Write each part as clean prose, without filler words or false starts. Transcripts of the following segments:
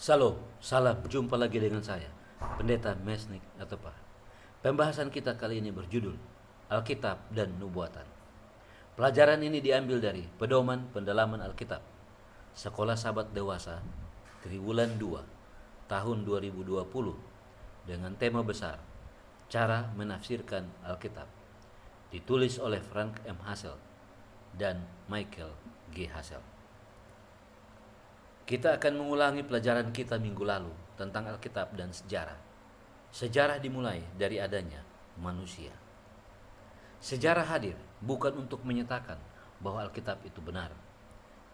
Salam, salam, jumpa lagi dengan saya, Pendeta Mesnik atau Pak. Pembahasan kita kali ini berjudul Alkitab dan Nubuatan. Pelajaran ini diambil dari Pedoman Pendalaman Alkitab, Sekolah Sahabat Dewasa, Triwulan 2, tahun 2020, dengan tema besar, Cara Menafsirkan Alkitab, ditulis oleh Frank M. Hassel dan Michael G. Hassel. Kita akan mengulangi pelajaran kita minggu lalu tentang Alkitab dan sejarah. Sejarah dimulai dari adanya manusia. Sejarah hadir bukan untuk menyatakan bahwa Alkitab itu benar,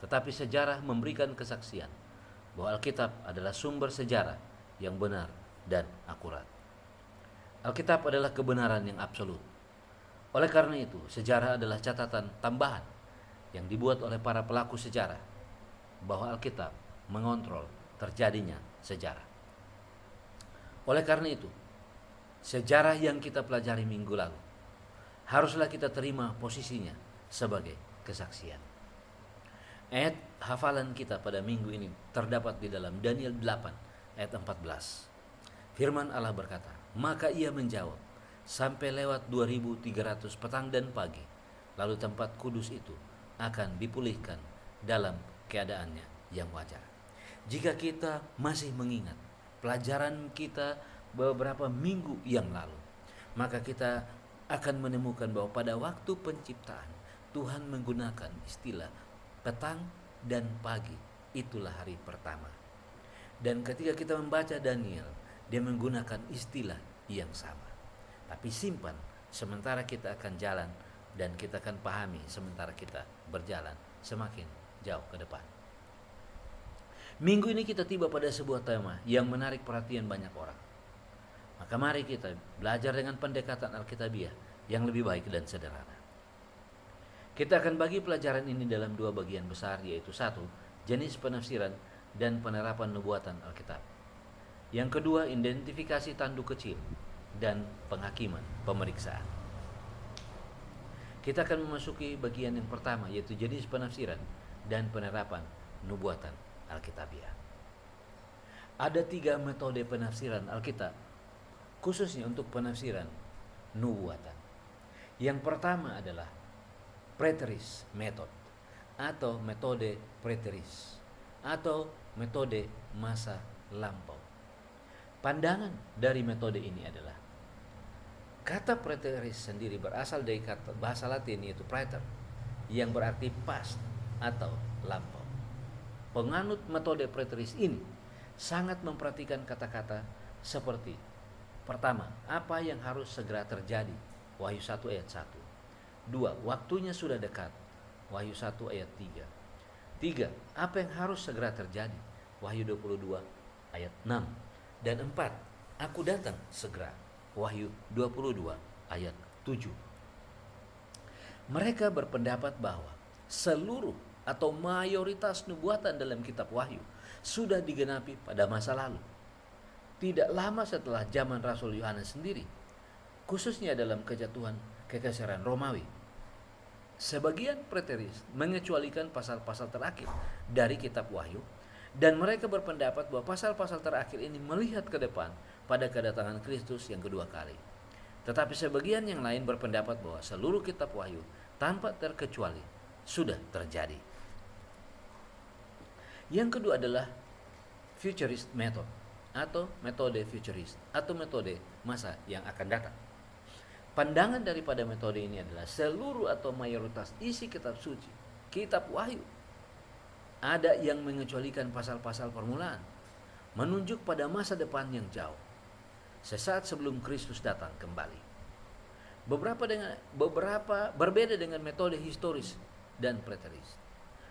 tetapi sejarah memberikan kesaksian bahwa Alkitab adalah sumber sejarah yang benar dan akurat. Alkitab adalah kebenaran yang absolut. Oleh karena itu, sejarah adalah catatan tambahan yang dibuat oleh para pelaku sejarah bahwa Alkitab mengontrol terjadinya sejarah. Oleh karena itu, sejarah yang kita pelajari minggu lalu haruslah kita terima posisinya sebagai kesaksian. Ayat hafalan kita pada minggu ini terdapat di dalam Daniel 8 ayat 14. Firman Allah berkata, "Maka ia menjawab, sampai lewat 2300 petang dan pagi, lalu tempat kudus itu akan dipulihkan dalam keadaannya yang wajar." Jika kita masih mengingat pelajaran kita beberapa minggu yang lalu, maka kita akan menemukan bahwa pada waktu penciptaan Tuhan menggunakan istilah petang dan pagi, itulah hari pertama. Dan ketika kita membaca Daniel, dia menggunakan istilah yang sama. Tapi simpan, sementara kita akan jalan dan kita akan pahami sementara kita berjalan semakin jauh ke depan. Minggu ini kita tiba pada sebuah tema yang menarik perhatian banyak orang. Maka mari kita belajar dengan pendekatan Alkitabiah yang lebih baik dan sederhana. Kita akan bagi pelajaran ini dalam dua bagian besar, yaitu satu, jenis penafsiran dan penerapan nubuatan Alkitab. Yang kedua, identifikasi tanduk kecil dan penghakiman, pemeriksaan. Kita akan memasuki bagian yang pertama, yaitu jenis penafsiran dan penerapan nubuatan Alkitabiah. Ada 3 metode penafsiran Alkitab, khususnya untuk penafsiran nubuatan. Yang pertama adalah preterist method atau metode preterist atau metode masa lampau. Pandangan dari metode ini adalah kata preterist sendiri berasal dari kata bahasa Latin yaitu praeter, yang berarti past atau lampau. Penganut metode preterist ini sangat memperhatikan kata-kata seperti pertama, apa yang harus segera terjadi, Wahyu 1 ayat 1. 2, waktunya sudah dekat, Wahyu 1 ayat 3. 3, apa yang harus segera terjadi, Wahyu 22 ayat 6. Dan 4, aku datang segera, Wahyu 22 ayat 7. Mereka berpendapat bahwa seluruh atau mayoritas nubuatan dalam kitab Wahyu sudah digenapi pada masa lalu, tidak lama setelah zaman Rasul Yohanes sendiri, khususnya dalam kejatuhan kekaisaran Romawi. Sebagian preteris mengecualikan pasal-pasal terakhir dari kitab Wahyu, dan mereka berpendapat bahwa pasal-pasal terakhir ini melihat ke depan pada kedatangan Kristus yang kedua kali. Tetapi sebagian yang lain berpendapat bahwa seluruh kitab Wahyu tanpa terkecuali sudah terjadi. Yang kedua adalah futurist method atau metode futurist atau metode masa yang akan datang. Pandangan daripada metode ini adalah seluruh atau mayoritas isi kitab suci, kitab Wahyu, ada yang mengecualikan pasal-pasal permulaan, menunjuk pada masa depan yang jauh, sesaat sebelum Kristus datang kembali. Beberapa berbeda dengan metode historis dan preterist.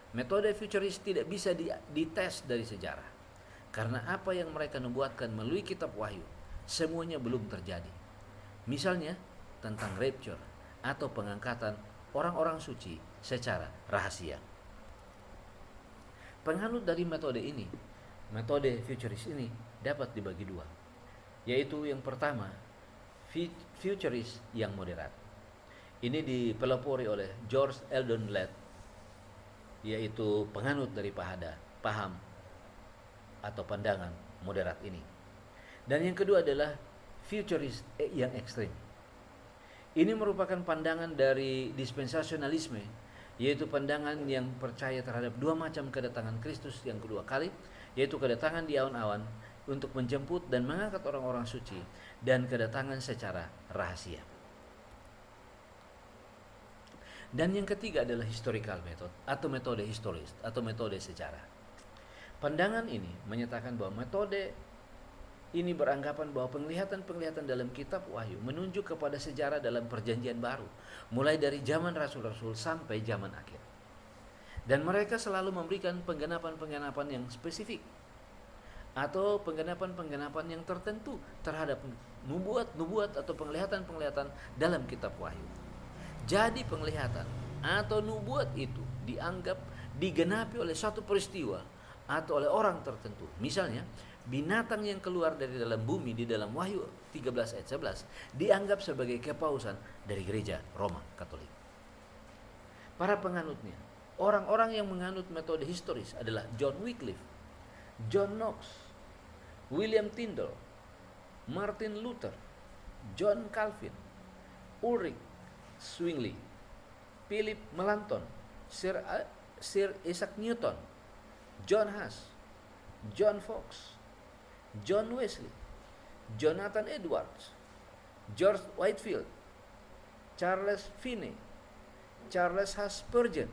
Metode futurist tidak bisa dites dari sejarah, karena apa yang mereka nubuatkan melalui kitab Wahyu semuanya belum terjadi. Misalnya tentang rapture atau pengangkatan orang-orang suci secara rahasia. Penganut dari metode ini, metode futurist ini dapat dibagi dua, yaitu yang pertama, futurist yang moderat. Ini dipelopori oleh George Eldon Ladd, yaitu penganut dari paham atau pandangan moderat ini. Dan yang kedua adalah futurist yang ekstrim. Ini merupakan pandangan dari dispensasionalisme, yaitu pandangan yang percaya terhadap dua macam kedatangan Kristus yang kedua kali, yaitu kedatangan di awan-awan untuk menjemput dan mengangkat orang-orang suci, dan kedatangan secara rahasia. Dan yang ketiga adalah historical method atau metode historis atau metode sejarah. Pandangan ini menyatakan bahwa metode ini beranggapan bahwa penglihatan-penglihatan dalam kitab Wahyu menunjuk kepada sejarah dalam perjanjian baru, mulai dari zaman rasul-rasul sampai zaman akhir. Dan mereka selalu memberikan penggenapan-penggenapan yang spesifik atau penggenapan-penggenapan yang tertentu terhadap nubuat-nubuat atau penglihatan-penglihatan dalam kitab Wahyu. Jadi penglihatan atau nubuat itu dianggap digenapi oleh satu peristiwa atau oleh orang tertentu. Misalnya, binatang yang keluar dari dalam bumi di dalam Wahyu 13 ayat 11 dianggap sebagai kepausan dari gereja Roma Katolik. Para penganutnya, orang-orang yang menganut metode historis adalah John Wycliffe, John Knox, William Tyndale, Martin Luther, John Calvin, Ulrich Zwingli, Philip Melanchthon, Sir Isaac Newton, John Huss, John Fox, John Wesley, Jonathan Edwards, George Whitefield, Charles Finney, Charles Huss Spurgeon,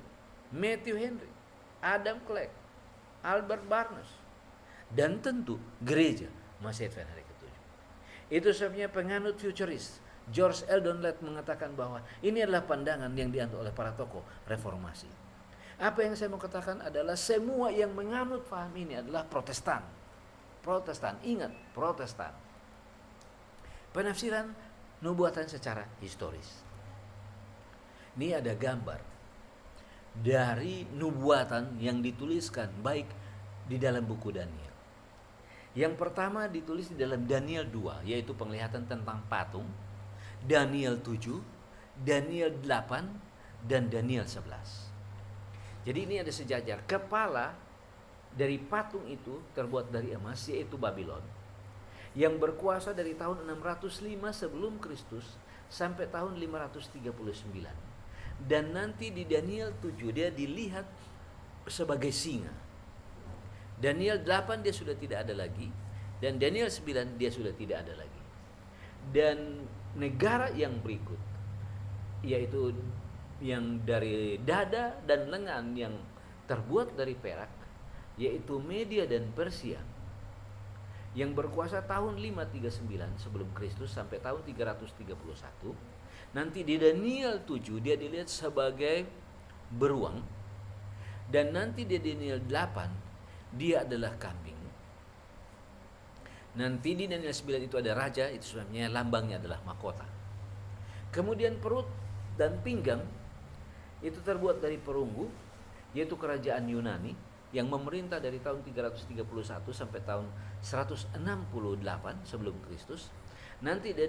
Matthew Henry, Adam Clark, Albert Barnes, dan tentu gereja Masjid Advent Hari ke-7. Itu sebabnya penganut futuris George Eldon Ladd mengatakan bahwa ini adalah pandangan yang dianut oleh para tokoh reformasi. Apa yang saya mau katakan adalah semua yang menganut paham ini adalah Protestan. Protestan, ingat, Protestan. Penafsiran nubuatan secara historis. Ini ada gambar dari nubuatan yang dituliskan baik di dalam buku Daniel. Yang pertama ditulis di dalam Daniel 2, yaitu penglihatan tentang patung, Daniel 7, Daniel 8, dan Daniel 11. Jadi ini ada sejajar. Kepala dari patung itu terbuat dari emas, yaitu Babylon, yang berkuasa dari tahun 605 sebelum Kristus sampai tahun 539. Dan nanti di Daniel 7 dia dilihat sebagai singa. Daniel 8 dia sudah tidak ada lagi, dan Daniel 9 dia sudah tidak ada lagi. Dan negara yang berikut, yaitu yang dari dada dan lengan yang terbuat dari perak, yaitu Media dan Persia, yang berkuasa tahun 539 sebelum Kristus sampai tahun 331. Nanti di Daniel 7 dia dilihat sebagai beruang, dan nanti di Daniel 8 dia adalah kambing. Nanti di Daniel 9 itu ada raja, itu sebabnya lambangnya adalah mahkota. Kemudian perut dan pinggang itu terbuat dari perunggu, yaitu kerajaan Yunani yang memerintah dari tahun 331 sampai tahun 168 sebelum Kristus. Nanti di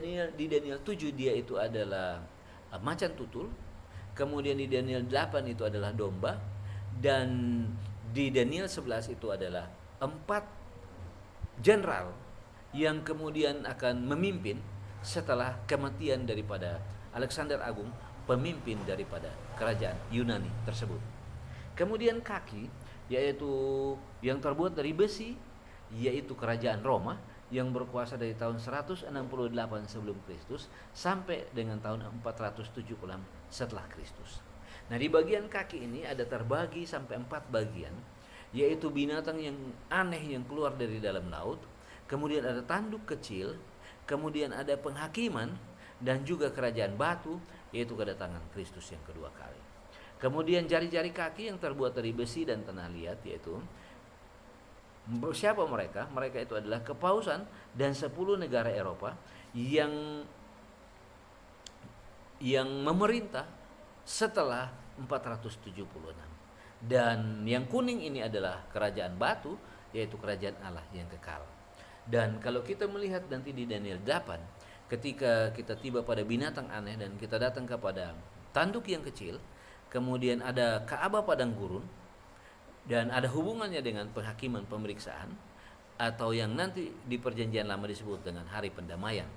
Daniel 7 dia itu adalah macan tutul. Kemudian di Daniel 8 itu adalah domba, dan di Daniel 11 itu adalah 4 jenderal yang kemudian akan memimpin setelah kematian daripada Alexander Agung, pemimpin daripada kerajaan Yunani tersebut. Kemudian kaki, yaitu yang terbuat dari besi, yaitu kerajaan Roma yang berkuasa dari tahun 168 sebelum Kristus sampai dengan tahun 476 setelah Kristus. Nah, di bagian kaki ini ada terbagi sampai 4 bagian, yaitu binatang yang aneh yang keluar dari dalam laut, kemudian ada tanduk kecil, kemudian ada penghakiman, dan juga kerajaan batu, yaitu kedatangan Kristus yang kedua kali. Kemudian jari-jari kaki yang terbuat dari besi dan tanah liat, yaitu siapa mereka? Mereka itu adalah kepausan dan 10 negara Eropa yang memerintah setelah 476. Dan yang kuning ini adalah kerajaan batu, yaitu kerajaan Allah yang kekal. Dan kalau kita melihat nanti di Daniel 8, ketika kita tiba pada binatang aneh dan kita datang kepada tanduk yang kecil, kemudian ada Ka'bah padang gurun, dan ada hubungannya dengan penghakiman pemeriksaan, atau yang nanti di perjanjian lama disebut dengan hari pendamaian.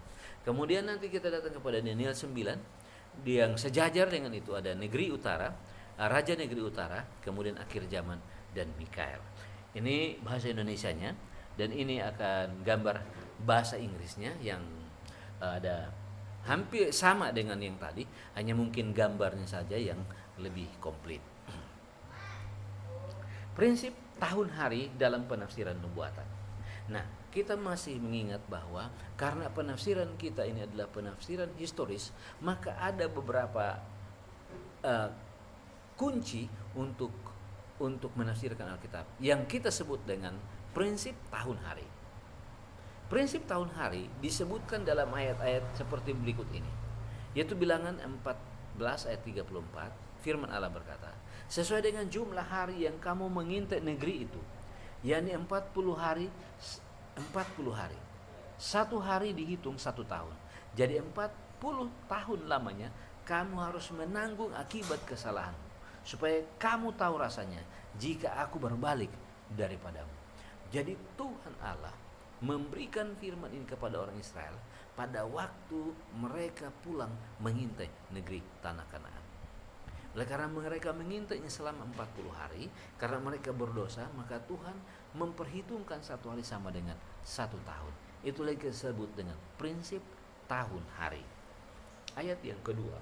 Kemudian nanti kita datang kepada Daniel 9 yang sejajar dengan itu ada negeri utara, raja negeri utara, kemudian akhir zaman dan Mikael. Ini bahasa Indonesianya dan ini akan gambar bahasa Inggrisnya yang ada hampir sama dengan yang tadi, hanya mungkin gambarnya saja yang lebih komplit. Prinsip tahun hari dalam penafsiran nubuatan. Nah, kita masih mengingat bahwa karena penafsiran kita ini adalah penafsiran historis, maka ada beberapa kunci untuk menafsirkan Alkitab yang kita sebut dengan prinsip tahun hari. Prinsip tahun hari disebutkan dalam ayat-ayat seperti berikut ini, yaitu Bilangan 14 ayat 34. Firman Allah berkata, sesuai dengan jumlah hari yang kamu mengintai negeri itu, yakni 40 hari. Satu hari dihitung 1 tahun. Jadi 40 tahun lamanya kamu harus menanggung akibat kesalahan, supaya kamu tahu rasanya jika aku berbalik daripadamu. Jadi Tuhan Allah memberikan firman ini kepada orang Israel pada waktu mereka pulang mengintai negeri tanah Kanaan. Oleh karena mereka mengintainya selama 40 hari, karena mereka berdosa, maka Tuhan memperhitungkan 1 hari sama dengan 1 tahun. Itulah yang disebut dengan prinsip tahun hari. Ayat yang kedua,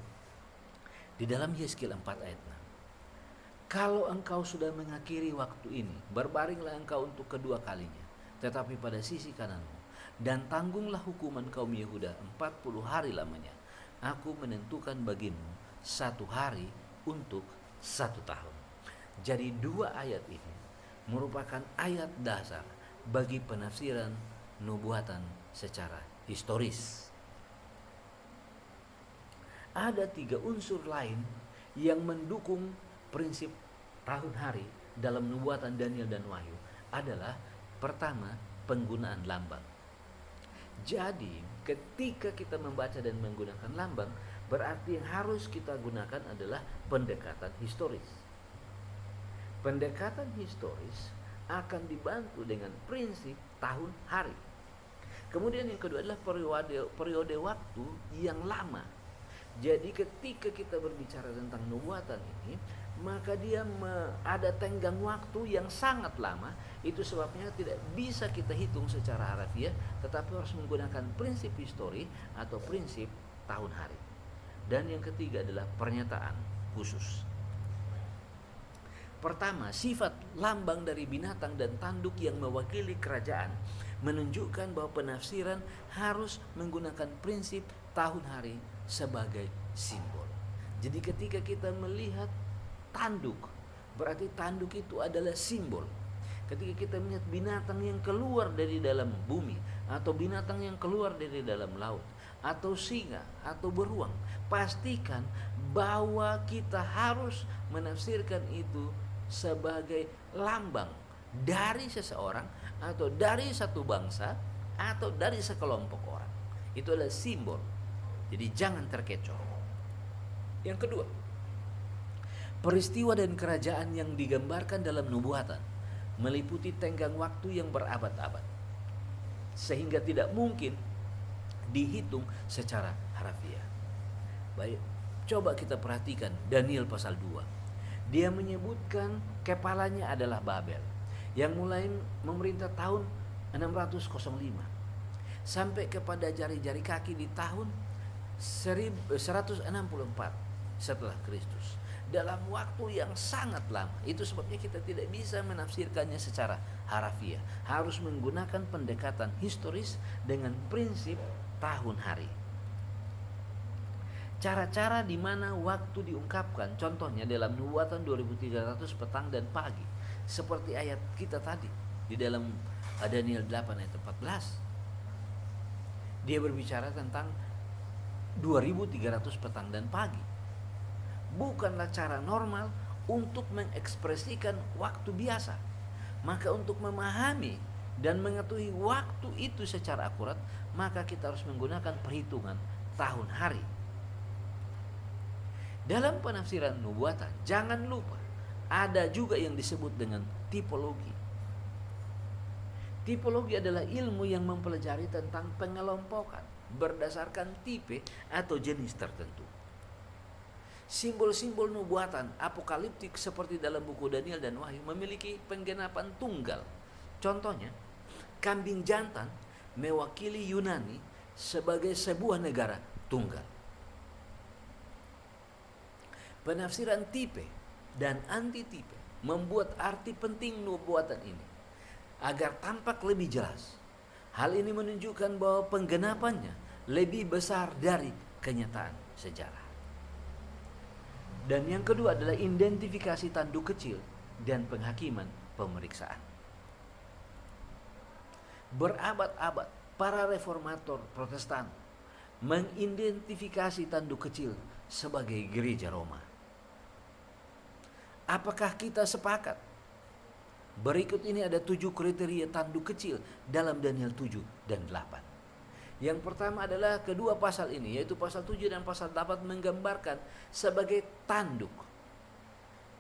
di dalam Yeskil 4 ayat 6. Kalau engkau sudah mengakhiri waktu ini, berbaringlah engkau untuk kedua kalinya, tetapi pada sisi kananmu, dan tanggunglah hukuman kaum Yehuda 40 hari lamanya. Aku menentukan bagimu 1 hari untuk 1 tahun. Jadi 2 ayat ini merupakan ayat dasar bagi penafsiran nubuatan secara historis. Ada 3 unsur lain yang mendukung prinsip tahun hari dalam nubuatan Daniel dan Wahyu adalah pertama, penggunaan lambang. Jadi ketika kita membaca dan menggunakan lambang, berarti yang harus kita gunakan adalah pendekatan historis. Pendekatan historis akan dibantu dengan prinsip tahun hari. Kemudian yang kedua adalah periode waktu yang lama. Jadi ketika kita berbicara tentang nubuatan ini, maka dia ada tenggang waktu yang sangat lama. Itu sebabnya tidak bisa kita hitung secara harafiah, tetapi harus menggunakan prinsip histori atau prinsip tahun hari. Dan yang ketiga adalah pernyataan khusus. Pertama, sifat lambang dari binatang dan tanduk yang mewakili kerajaan menunjukkan bahwa penafsiran harus menggunakan prinsip tahun hari sebagai simbol. Jadi ketika kita melihat tanduk, berarti tanduk itu adalah simbol. Ketika kita melihat binatang yang keluar dari dalam bumi, atau binatang yang keluar dari dalam laut, atau singa, atau beruang, pastikan bahwa kita harus menafsirkan itu sebagai lambang dari seseorang, atau dari satu bangsa, atau dari sekelompok orang. Itu adalah simbol. Jadi jangan terkecoh. Yang kedua, peristiwa dan kerajaan yang digambarkan dalam nubuatan meliputi tenggang waktu yang berabad-abad, sehingga tidak mungkin dihitung secara harafiah. Baik, coba kita perhatikan Daniel pasal 2. Dia menyebutkan kepalanya adalah Babel, yang mulai memerintah tahun 605 sampai kepada jari-jari kaki di tahun 164 setelah Kristus. Dalam waktu yang sangat lama. Itu sebabnya kita tidak bisa menafsirkannya secara harafiah. Harus menggunakan pendekatan historis dengan prinsip tahun hari. Cara-cara di mana waktu diungkapkan, contohnya dalam nubuatan 2300 petang dan pagi, seperti ayat kita tadi di dalam Daniel 8 ayat 14. Dia berbicara tentang 2300 petang dan pagi. Bukanlah cara normal untuk mengekspresikan waktu biasa. Maka untuk memahami dan mengetahui waktu itu secara akurat, maka kita harus menggunakan perhitungan tahun hari. Dalam penafsiran nubuatan, jangan lupa ada juga yang disebut dengan tipologi. Tipologi adalah ilmu yang mempelajari tentang pengelompokan berdasarkan tipe atau jenis tertentu. Simbol-simbol nubuatan apokaliptik seperti dalam buku Daniel dan Wahyu memiliki penggenapan tunggal. Contohnya, kambing jantan mewakili Yunani sebagai sebuah negara tunggal. Penafsiran tipe dan antitipe membuat arti penting nubuatan ini agar tampak lebih jelas. Hal ini menunjukkan bahwa penggenapannya lebih besar dari kenyataan sejarah. Dan yang kedua adalah identifikasi tanduk kecil dan penghakiman pemeriksaan. Berabad-abad para reformator Protestan mengidentifikasi tanduk kecil sebagai gereja Roma. Apakah kita sepakat? Berikut ini ada 7 kriteria tanduk kecil dalam Daniel 7 dan 8. Yang pertama adalah kedua pasal ini, yaitu pasal 7 dan pasal 8 menggambarkan sebagai tanduk.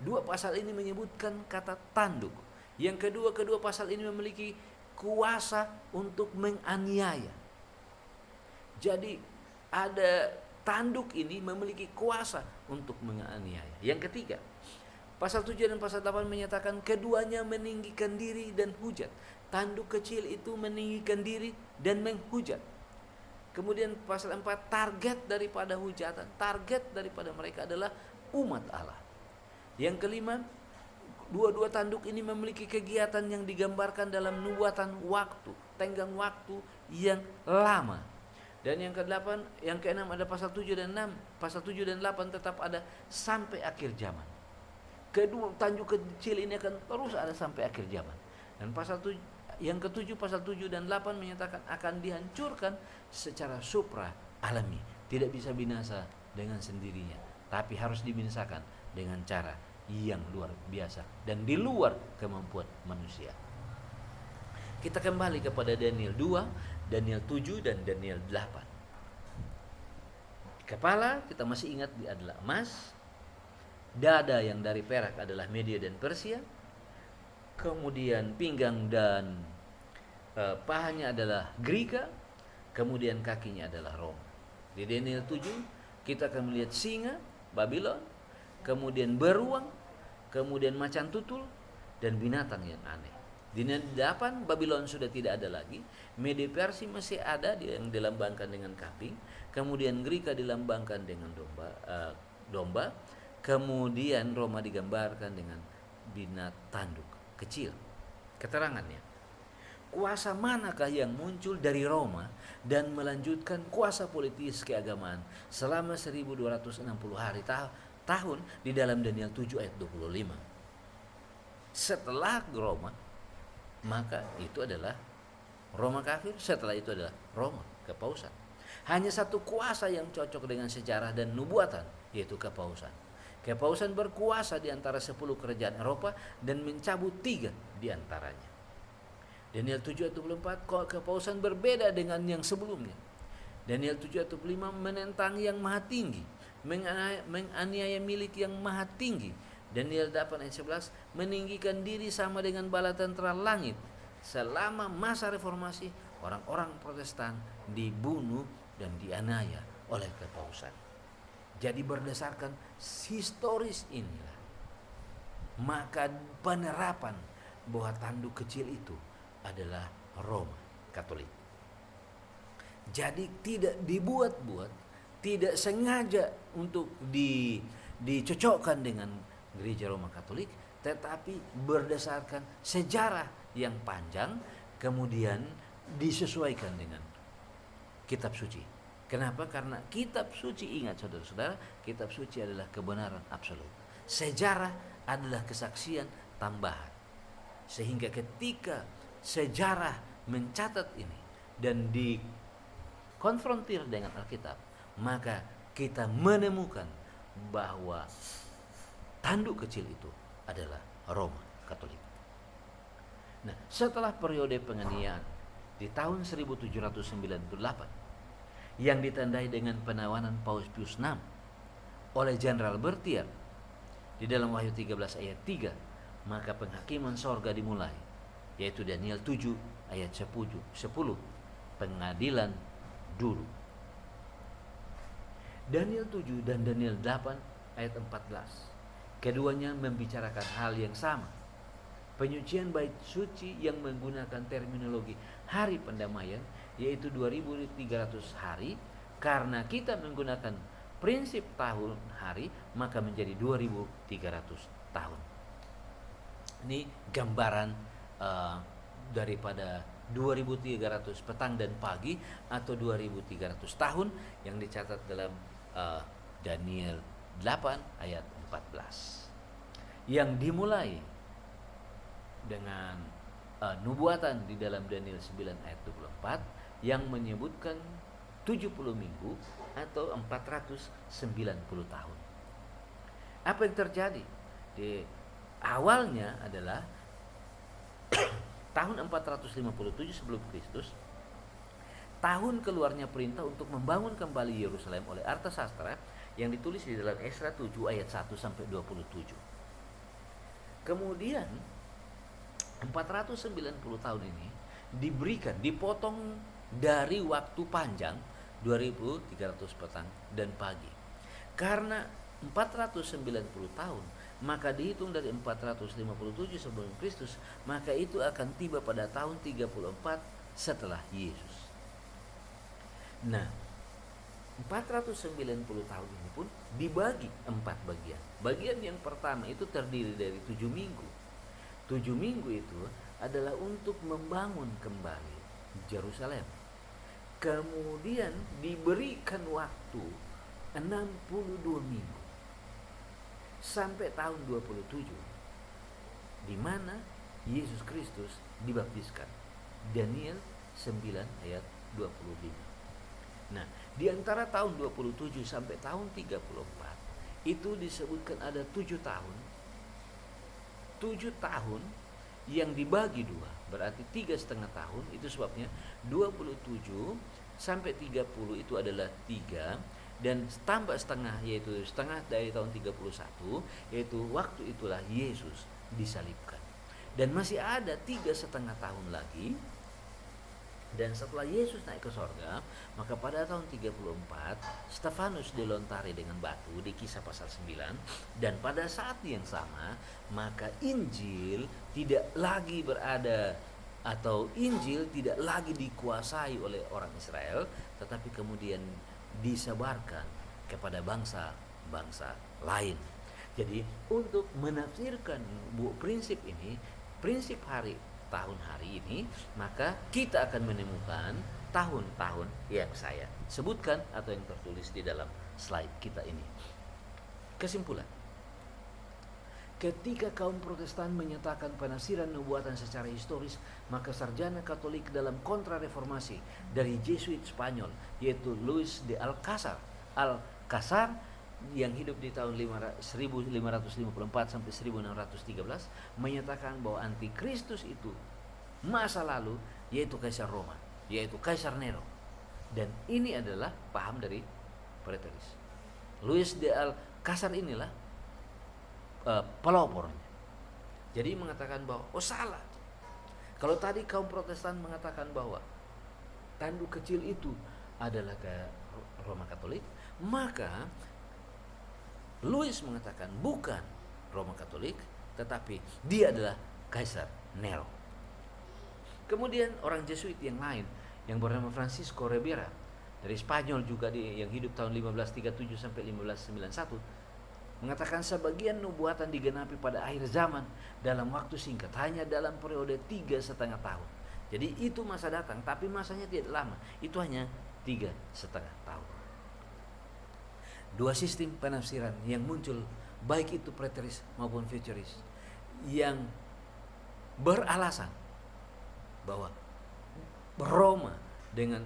Dua pasal ini menyebutkan kata tanduk. Yang kedua pasal ini memiliki kuasa untuk menganiaya. Jadi ada tanduk ini memiliki kuasa untuk menganiaya. Yang ketiga, pasal 7 dan pasal 8 menyatakan keduanya meninggikan diri dan hujat. Tanduk kecil itu meninggikan diri dan menghujat. Kemudian pasal 4, target daripada hujatan, target daripada mereka adalah umat Allah. Yang kelima, dua-dua tanduk ini memiliki kegiatan yang digambarkan dalam nubuatan waktu, tenggang waktu yang lama. Dan yang ke-8, yang ke-6 ada pasal 7 dan 6. Pasal 7 dan 8 tetap ada sampai akhir zaman. Kedua tanduk kecil ini akan terus ada sampai akhir zaman. Dan pasal 7, yang ke-7 pasal 7 dan 8 menyatakan akan dihancurkan secara supra alami. Tidak bisa binasa dengan sendirinya, tapi harus dibinasakan dengan cara yang luar biasa dan di luar kemampuan manusia. Kita kembali kepada Daniel 2, Daniel 7 dan Daniel 8. Kepala kita masih ingat adalah emas, dada yang dari perak adalah Media dan Persia, kemudian pinggang dan pahanya adalah Greka, kemudian kakinya adalah Roma. Di Daniel 7 kita akan melihat singa, Babylon, kemudian beruang, kemudian macan tutul, dan binatang yang aneh. Di Daniel 8 Babylon sudah tidak ada lagi, Media Persia masih ada yang dilambangkan dengan kambing, kemudian Greka dilambangkan dengan domba, kemudian Roma digambarkan dengan binatang tanduk kecil. Keterangannya, kuasa manakah yang muncul dari Roma dan melanjutkan kuasa politis keagamaan selama 1260 hari tahun di dalam Daniel 7 ayat 25. Setelah Roma, maka itu adalah Roma kafir, setelah itu adalah Roma kepausan. Hanya satu kuasa yang cocok dengan sejarah dan nubuatan, yaitu kepausan. Kepausan berkuasa di antara 10 kerajaan Eropa dan mencabut 3 di antaranya. Daniel 7 ayat 24, kepausan berbeda dengan yang sebelumnya. Daniel 7 ayat 25 menentang yang maha tinggi, menganiaya milik yang maha tinggi. Daniel 8 ayat 11 meninggikan diri sama dengan bala tentara langit. Selama masa reformasi, orang-orang Protestan dibunuh dan dianiaya oleh kepausan. Jadi berdasarkan historis inilah, maka penerapan bahwa tanduk kecil itu adalah Roma Katolik. Jadi tidak dibuat-buat, tidak sengaja untuk dicocokkan dengan gereja Roma Katolik, tetapi berdasarkan sejarah yang panjang, kemudian disesuaikan dengan kitab suci. Kenapa? Karena kitab suci, ingat saudara-saudara, kitab suci adalah kebenaran absolut. Sejarah adalah kesaksian tambahan. Sehingga ketika sejarah mencatat ini dan dikonfrontir dengan Alkitab, maka kita menemukan bahwa tanduk kecil itu adalah Roma Katolik. Nah, setelah periode penganiayaan di tahun 1798 yang ditandai dengan penawanan Paus Pius VI oleh Jenderal Berthier di dalam Wahyu 13 ayat 3, maka penghakiman sorga dimulai yaitu Daniel 7 ayat 10, pengadilan dulu. Daniel 7 dan Daniel 8 ayat 14. Keduanya membicarakan hal yang sama. Penyucian bait suci yang menggunakan terminologi hari pendamaian, yaitu 2300 hari. Karena kita menggunakan prinsip tahun hari, maka menjadi 2300 tahun. Ini gambaran daripada 2300 petang dan pagi atau 2300 tahun yang dicatat dalam Daniel 8 ayat 14, yang dimulai dengan nubuatan di dalam Daniel 9 ayat 24 yang menyebutkan 70 minggu atau 490 tahun. Apa yang terjadi? Di awalnya adalah tahun 457 sebelum Kristus, tahun keluarnya perintah untuk membangun kembali Yerusalem oleh Artasastra yang ditulis di dalam Esra 7 ayat 1 sampai 27. Kemudian 490 tahun ini dipotong dari waktu panjang 2300 petang dan pagi. Karena 490 tahun, maka dihitung dari 457 sebelum Kristus, maka itu akan tiba pada tahun 34 setelah Yesus. Nah, 490 tahun ini pun dibagi 4 bagian. Bagian yang pertama itu terdiri dari 7 minggu. 7 minggu itu adalah untuk membangun kembali Yerusalem. Kemudian diberikan waktu 62 minggu sampai tahun 27, di mana Yesus Kristus dibaptiskan. Daniel 9 ayat 25. Nah, di antara tahun 27 sampai tahun 34 itu disebutkan ada 7 tahun. 7 tahun yang dibagi 2, berarti 3,5 tahun. Itu sebabnya 27 sampai 30 itu adalah 3, dan tambah setengah, yaitu setengah dari tahun 31, yaitu waktu itulah Yesus disalibkan. Dan masih ada 3,5 tahun lagi. Dan setelah Yesus naik ke sorga, maka pada tahun 34 Stefanus dilontari dengan batu di Kisah pasal 9. Dan pada saat yang sama, maka Injil tidak lagi berada, atau Injil tidak lagi dikuasai oleh orang Israel, tetapi kemudian disebarkan kepada bangsa-bangsa lain. Jadi untuk menafsirkan prinsip ini, prinsip tahun hari ini, maka kita akan menemukan tahun-tahun yang saya sebutkan atau yang tertulis di dalam slide kita ini. Kesimpulan, ketika kaum Protestan menyatakan penafsiran nubuatan secara historis, maka sarjana Katolik dalam kontra-reformasi dari Jesuit Spanyol, yaitu Luis de Alcázar yang hidup di tahun 1554 sampai 1613, menyatakan bahwa antikristus itu masa lalu, yaitu Kaisar Roma, yaitu Kaisar Nero. Dan ini adalah paham dari preteris. Luis de Alcázar inilah pelopornya. Jadi mengatakan bahwa salah. Kalau tadi kaum Protestan mengatakan bahwa tanduk kecil itu adalah ke Roma Katolik, maka Louis mengatakan bukan Roma Katolik, tetapi dia adalah Kaisar Nero. Kemudian orang Jesuit yang lain yang bernama Francisco Ribera dari Spanyol juga, yang hidup tahun 1537 sampai 1591, mengatakan sebagian nubuatan digenapi pada akhir zaman dalam waktu singkat, hanya dalam periode 3,5 tahun. Jadi itu masa datang, tapi masanya tidak lama, itu hanya 3,5 tahun. Dua sistem penafsiran yang muncul, baik itu preteris maupun futuris, yang beralasan bahwa Roma dengan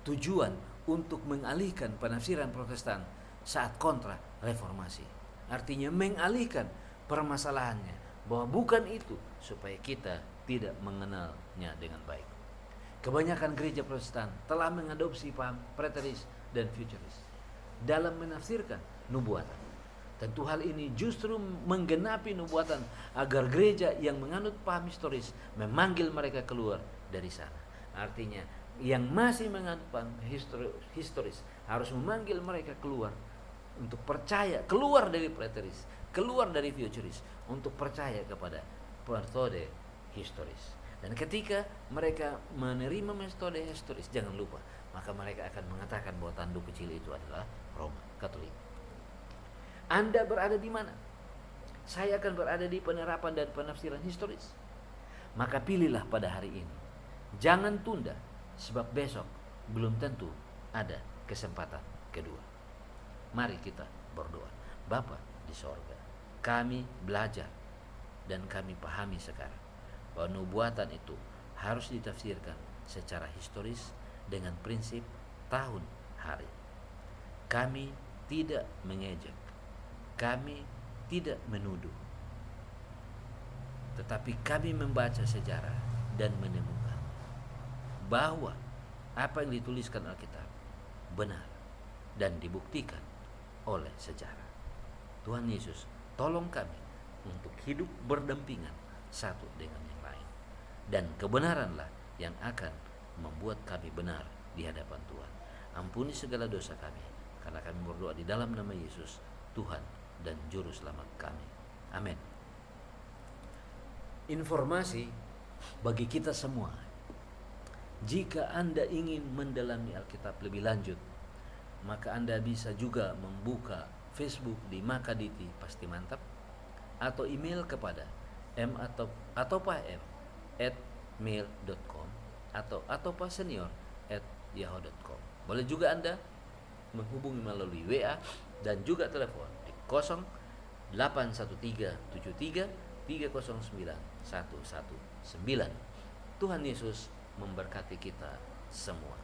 tujuan untuk mengalihkan penafsiran Protestan saat kontra reformasi. Artinya mengalihkan permasalahannya, bahwa bukan itu, supaya kita tidak mengenalnya dengan baik. Kebanyakan gereja Protestan telah mengadopsi paham preteris dan futuris dalam menafsirkan nubuatan. Tentu hal ini justru menggenapi nubuatan agar gereja yang menganut paham historis memanggil mereka keluar dari sana. Artinya yang masih menganut paham historis harus memanggil mereka keluar untuk percaya, keluar dari preteris, keluar dari futuris, untuk percaya kepada metode historis. Dan ketika mereka menerima metode historis, jangan lupa, maka mereka akan mengatakan bahwa tanduk kecil itu adalah Roma Katolik. Anda berada di mana? Saya akan berada di penerapan dan penafsiran historis. Maka pilihlah pada hari ini. Jangan tunda, sebab besok belum tentu ada kesempatan kedua. Mari kita berdoa. Bapa di sorga, kami belajar dan kami pahami sekarang bahwa nubuatan itu harus ditafsirkan secara historis dengan prinsip tahun hari. Kami tidak mengejek, kami tidak menuduh, tetapi kami membaca sejarah dan menemukan bahwa apa yang dituliskan Alkitab benar dan dibuktikan oleh sejarah. Tuhan Yesus, tolong kami untuk hidup berdampingan satu dengan yang lain. Dan kebenaranlah yang akan membuat kami benar di hadapan Tuhan. Ampuni segala dosa kami, karena kami berdoa di dalam nama Yesus, Tuhan dan Juru Selamat kami. Amin. Informasi bagi kita semua. Jika Anda ingin mendalami Alkitab lebih lanjut, maka Anda bisa juga membuka Facebook di Makaditi Pasti Mantap, atau email kepada m@mail.com atau pasenior@yahoo.com. Boleh juga Anda menghubungi melalui WA dan juga telepon di 081373309119. Tuhan Yesus memberkati kita semua.